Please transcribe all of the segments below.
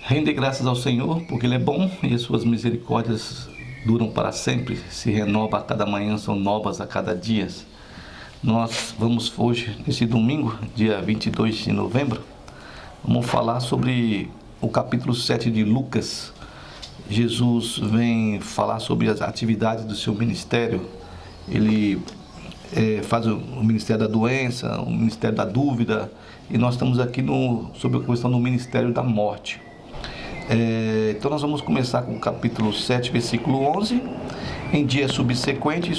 Rende graças ao Senhor, porque Ele é bom e as suas misericórdias duram para sempre, se renova a cada manhã, são novas a cada dia. Nós vamos hoje, nesse domingo, dia 22 de novembro, vamos falar sobre o capítulo 7 de Lucas. Jesus vem falar sobre as atividades do seu ministério. Ele faz o ministério da doença, o ministério da dúvida, e nós estamos aqui sobre a questão do ministério da morte. Então nós vamos começar com o capítulo 7, versículo 11. Em dia subsequente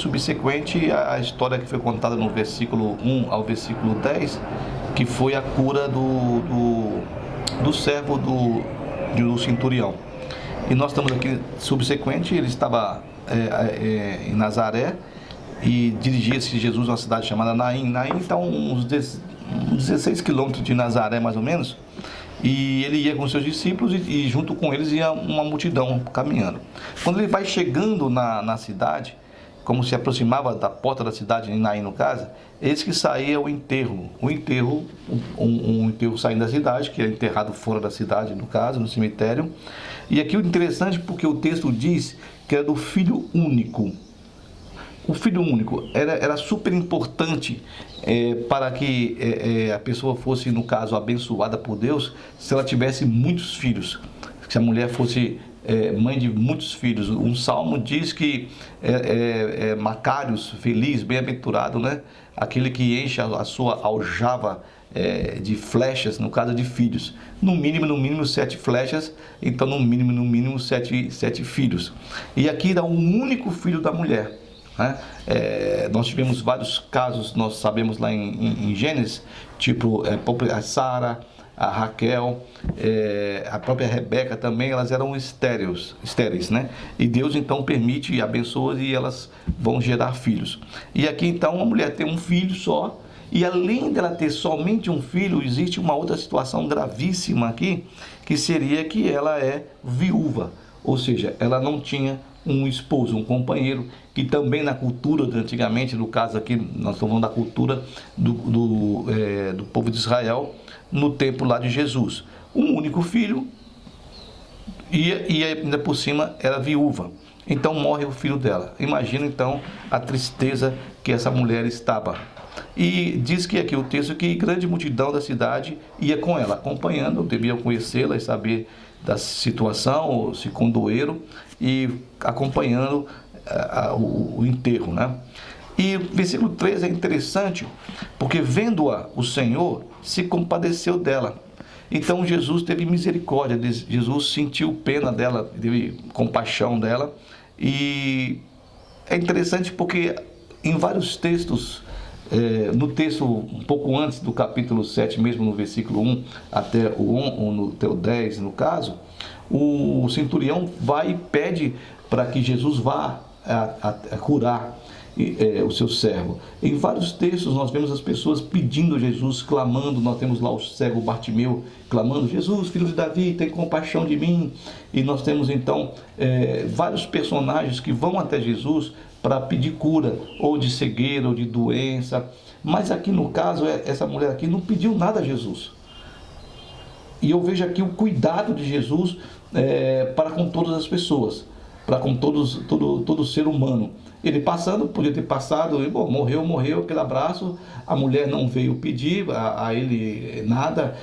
a história que foi contada no versículo 1 ao versículo 10, que foi a cura do servo do centurião. E nós estamos aqui subsequente, ele estava em Nazaré e dirigia-se Jesus a uma cidade chamada Naim. Naim está uns 16 quilômetros de Nazaré, mais ou menos. E ele ia com seus discípulos e junto com eles ia uma multidão caminhando. Quando ele vai chegando na cidade, como se aproximava da porta da cidade, em Naim no caso, eis que saía o enterro. Um enterro saindo da cidade, que é enterrado fora da cidade, no caso, no cemitério. E aqui o interessante, porque o texto diz que era do filho único. O filho único era super importante para que a pessoa fosse, no caso, abençoada por Deus, se ela tivesse muitos filhos, se a mulher fosse mãe de muitos filhos. Um salmo diz que Macários, feliz, bem-aventurado, né? Aquele que enche a sua aljava de flechas, no caso de filhos. No mínimo 7 flechas, então no mínimo 7 filhos. E aqui dá um único filho da mulher. Nós tivemos vários casos, nós sabemos lá em Gênesis, tipo a Sara, a Raquel, a própria Rebeca também, elas eram estéreis, né? E Deus então permite e abençoa e elas vão gerar filhos. E aqui então a mulher tem um filho só, e além dela ter somente um filho, existe uma outra situação gravíssima aqui, que seria que ela é viúva, ou seja, ela não tinha um esposo, um companheiro, que também na cultura de antigamente, no caso aqui, nós estamos falando da cultura do povo de Israel, no tempo lá de Jesus. Um único filho e ainda por cima era viúva. Então morre o filho dela. Imagina então a tristeza que essa mulher estava. E diz que aqui o texto que grande multidão da cidade ia com ela, acompanhando, deviam conhecê-la e saber da situação, ou se condoeram, e acompanhando o enterro, né? E o versículo 3 é interessante, porque vendo-a, o Senhor se compadeceu dela. Então Jesus teve misericórdia, Jesus sentiu pena dela, teve compaixão dela. E é interessante porque em vários textos, no texto um pouco antes do capítulo 7, mesmo no versículo 1 até o 10, no caso, o centurião vai e pede para que Jesus vá a curar o seu servo. Em vários textos nós vemos as pessoas pedindo a Jesus, clamando. Nós temos lá o cego Bartimeu clamando: Jesus, filho de Davi, tem compaixão de mim. E nós temos então vários personagens que vão até Jesus para pedir cura, ou de cegueira, ou de doença. Mas aqui no caso, essa mulher aqui não pediu nada a Jesus. E eu vejo aqui o cuidado de Jesus para com todas as pessoas, para com todo ser humano. Ele passando, podia ter passado, e, bom, morreu, aquele abraço. A mulher não veio pedir a ele nada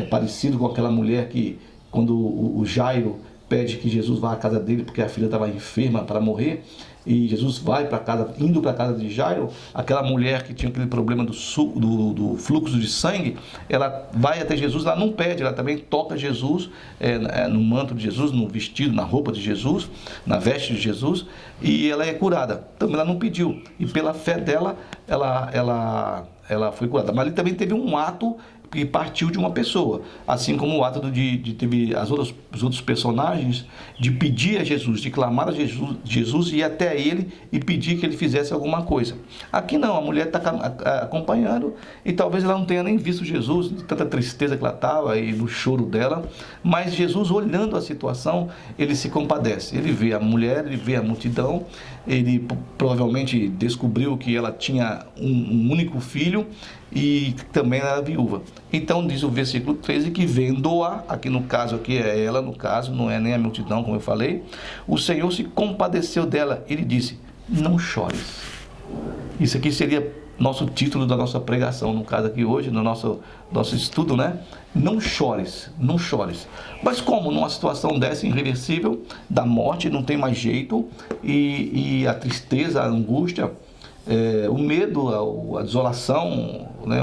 parecido com aquela mulher que, quando o Jairo pede que Jesus vá à casa dele, porque a filha estava enferma para morrer, e Jesus vai para casa, indo para a casa de Jairo, aquela mulher que tinha aquele problema do fluxo de sangue, ela vai até Jesus, ela não pede, ela também toca Jesus, no manto de Jesus, no vestido, na roupa de Jesus, na veste de Jesus, e ela é curada. Também ela não pediu, e pela fé dela, ela foi curada. Mas ali também teve um ato que partiu de uma pessoa, assim como o ato teve os outros personagens de pedir a Jesus, de clamar a Jesus ir até ele e pedir que ele fizesse alguma coisa. Aqui não, a mulher está acompanhando e talvez ela não tenha nem visto Jesus, de tanta tristeza que ela estava e no choro dela, mas Jesus, olhando a situação, ele se compadece. Ele vê a mulher, ele vê a multidão, ele provavelmente descobriu que ela tinha um único filho e também era viúva. Então diz o versículo 13 que vendo-a, aqui no caso aqui é ela, no caso, não é nem a multidão, como eu falei, o Senhor se compadeceu dela, ele disse, não chores. Isso aqui seria nosso título da nossa pregação, no caso aqui hoje, no nosso estudo, né? Não chores, não chores. Mas como numa situação dessa irreversível, da morte, não tem mais jeito, e a tristeza, a angústia, o medo, a desolação, né?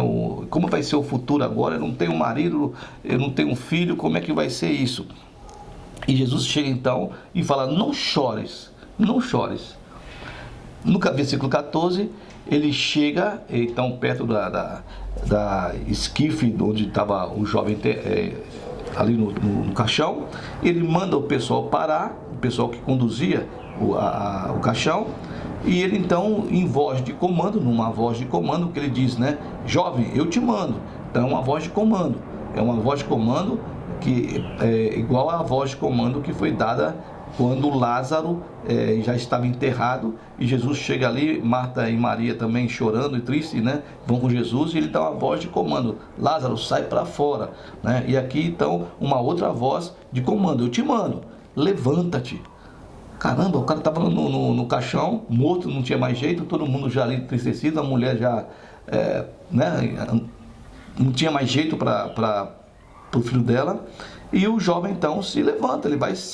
Como vai ser o futuro agora? Eu não tenho marido, eu não tenho filho, como é que vai ser isso? E Jesus chega então e fala, não chores, não chores. No versículo 14, ele chega então perto da esquife onde estava o jovem ali no caixão. Ele manda o pessoal parar, o pessoal que conduzia o caixão, e ele então, em voz de comando, numa voz de comando, que ele diz, né, jovem, eu te mando. Então é uma voz de comando, que é igual à voz de comando que foi dada quando Lázaro já estava enterrado, e Jesus chega ali, Marta e Maria também chorando e triste, né? Vão com Jesus, e ele dá uma voz de comando, Lázaro, sai para fora, né? E aqui então uma outra voz de comando, eu te mando, levanta-te. Caramba, o cara estava no caixão, morto, não tinha mais jeito, todo mundo já ali entristecido, a mulher já né? Não tinha mais jeito para o filho dela. E o jovem então se levanta, ele vai, se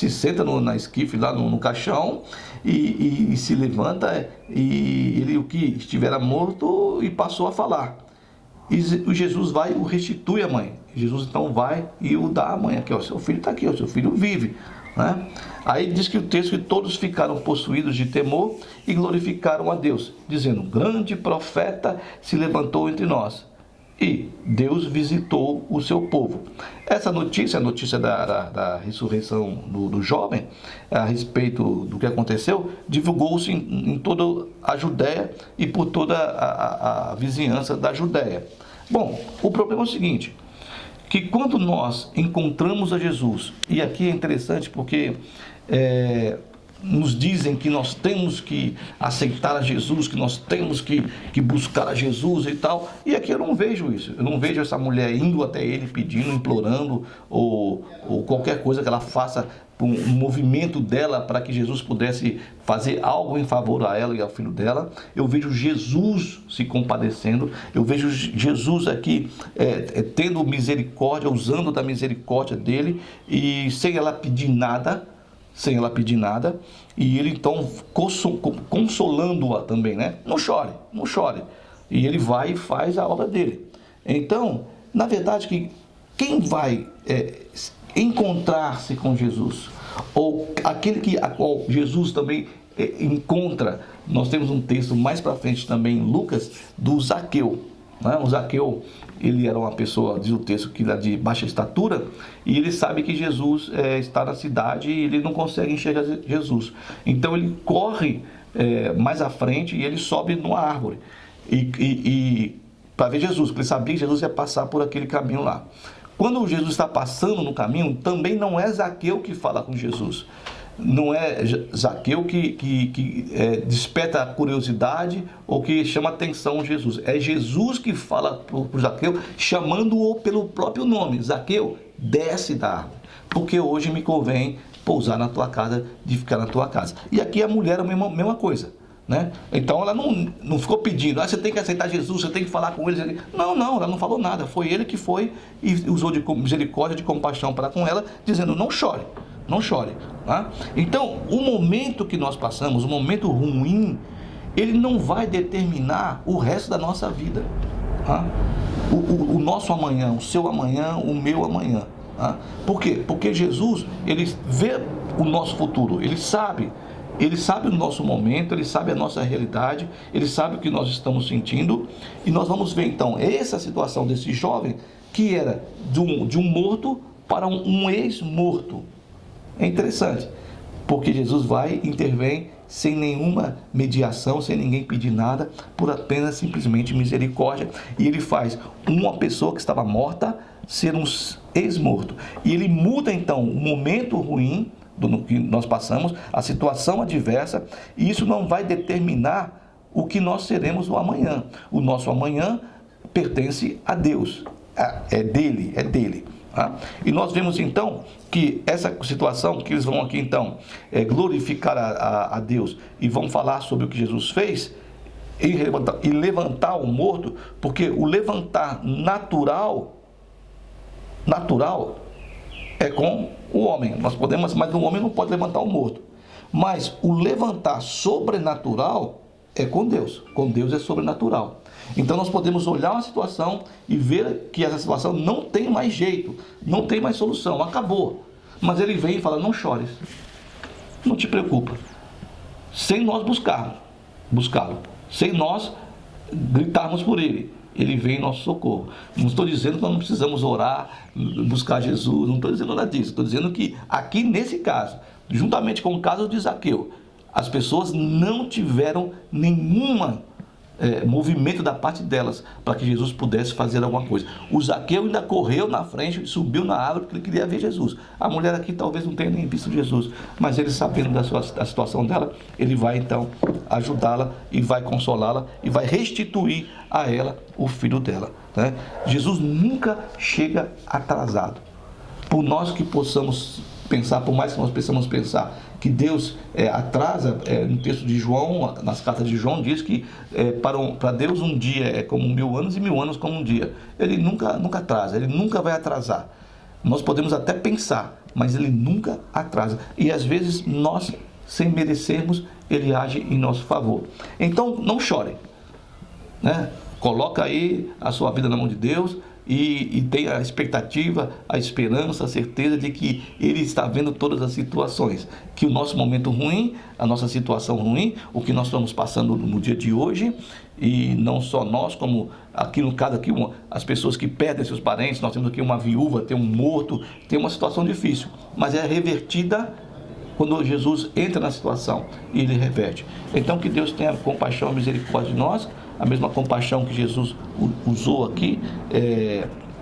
senta na esquife lá no caixão e se levanta, e ele, o que estivera morto, e passou a falar. E Jesus vai e o restitui à mãe. Jesus então vai e o dá à mãe, aqui, ó, seu filho está aqui, ó, seu filho vive, né? Aí diz que o texto que todos ficaram possuídos de temor e glorificaram a Deus, dizendo, grande profeta se levantou entre nós. E Deus visitou o seu povo. Essa notícia, a notícia da ressurreição do jovem, a respeito do que aconteceu, divulgou-se em toda a Judéia e por toda a vizinhança da Judéia. Bom, o problema é o seguinte, que quando nós encontramos a Jesus, e aqui é interessante porque nos dizem que nós temos que aceitar a Jesus, que nós temos que buscar a Jesus e tal, e aqui eu não vejo isso, eu não vejo essa mulher indo até ele pedindo, implorando, ou qualquer coisa que ela faça, um movimento dela para que Jesus pudesse fazer algo em favor a ela e ao filho dela. Eu vejo Jesus se compadecendo, eu vejo Jesus aqui tendo misericórdia, usando da misericórdia dele, e sem ela pedir nada, e ele então consolando-a também, né? Não chore, não chore. E ele vai e faz a obra dele. Então, na verdade, que quem vai encontrar-se com Jesus, ou aquele a qual Jesus também encontra, nós temos um texto mais para frente também em Lucas, do Zaqueu, né? O Zaqueu, ele era uma pessoa, diz o texto, que era de baixa estatura, e ele sabe que Jesus está na cidade e ele não consegue enxergar Jesus. Então ele corre mais à frente e ele sobe numa árvore para ver Jesus, porque ele sabia que Jesus ia passar por aquele caminho lá. Quando Jesus está passando no caminho, também não é Zaqueu que fala com Jesus. Não é Zaqueu que desperta a curiosidade ou que chama a atenção de Jesus. É Jesus que fala para o Zaqueu, chamando-o pelo próprio nome. Zaqueu, desce da árvore, porque hoje me convém pousar na tua casa, de ficar na tua casa. E aqui a mulher é a mesma coisa, né? Então ela não ficou pedindo, você tem que aceitar Jesus, você tem que falar com ele. Não, ela não falou nada. Foi ele que foi e usou de misericórdia, de compaixão para com ela, dizendo, não chore. Não chore. Tá? Então, o momento que nós passamos, o momento ruim, ele não vai determinar o resto da nossa vida. Tá? O nosso amanhã, o seu amanhã, o meu amanhã. Tá? Por quê? Porque Jesus, ele vê o nosso futuro, ele sabe o nosso momento, ele sabe a nossa realidade, ele sabe o que nós estamos sentindo, e nós vamos ver então essa situação desse jovem que era de um morto para um ex-morto. É interessante, porque Jesus vai, intervém sem nenhuma mediação, sem ninguém pedir nada, por apenas simplesmente misericórdia, e ele faz uma pessoa que estava morta ser um ex-morto. E ele muda então o momento ruim que nós passamos, a situação adversa, e isso não vai determinar o que nós seremos o amanhã. O nosso amanhã pertence a Deus, é dele. Tá? E nós vemos então que essa situação, que eles vão aqui então glorificar a Deus e vão falar sobre o que Jesus fez e levantar o morto, porque o levantar natural é com o homem. Nós podemos, mas o homem não pode levantar o morto. Mas o levantar sobrenatural é com Deus. Com Deus é sobrenatural. Então nós podemos olhar uma situação e ver que essa situação não tem mais jeito, não tem mais solução, acabou. Mas ele vem e fala: não chores, não te preocupa. Sem nós buscá-lo, sem nós gritarmos por ele, ele vem em nosso socorro. Não estou dizendo que nós não precisamos orar, buscar Jesus, não estou dizendo nada disso. Estou dizendo que aqui nesse caso, juntamente com o caso de Zaqueu, as pessoas não tiveram nenhuma movimento da parte delas para que Jesus pudesse fazer alguma coisa. O Zaqueu ainda correu na frente, subiu na árvore porque ele queria ver Jesus. A mulher aqui talvez não tenha nem visto Jesus, mas ele, sabendo da situação dela, ele vai então ajudá-la e vai consolá-la e vai restituir a ela o filho dela, né? Jesus nunca chega atrasado. Por nós que possamos pensar, por mais que nós possamos pensar que Deus atrasa, no texto de João, nas cartas de João, diz que para Deus um dia é como 1000 anos e 1000 anos como um dia. Ele nunca atrasa, ele nunca vai atrasar. Nós podemos até pensar, mas ele nunca atrasa. E às vezes nós, sem merecermos, ele age em nosso favor. Então não chore, né? Coloca aí a sua vida na mão de Deus e tenha a expectativa, a esperança, a certeza de que Ele está vendo todas as situações. Que o nosso momento ruim, a nossa situação ruim, o que nós estamos passando no dia de hoje, e não só nós, como aqui no caso aqui, as pessoas que perdem seus parentes, nós temos aqui uma viúva, tem um morto, tem uma situação difícil, mas é revertida quando Jesus entra na situação e Ele reverte. Então que Deus tenha compaixão e misericórdia de nós, a mesma compaixão que Jesus usou aqui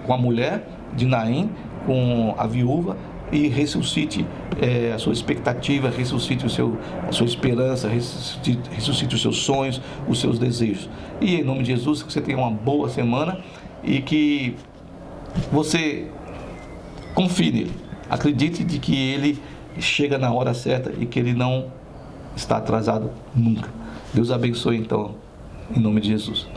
com a mulher de Naim, com a viúva, e ressuscite a sua expectativa, ressuscite a sua esperança, ressuscite os seus sonhos, os seus desejos. E em nome de Jesus, que você tenha uma boa semana e que você confie nele, acredite de que ele chega na hora certa e que ele não está atrasado nunca. Deus abençoe então, em nome de Jesus.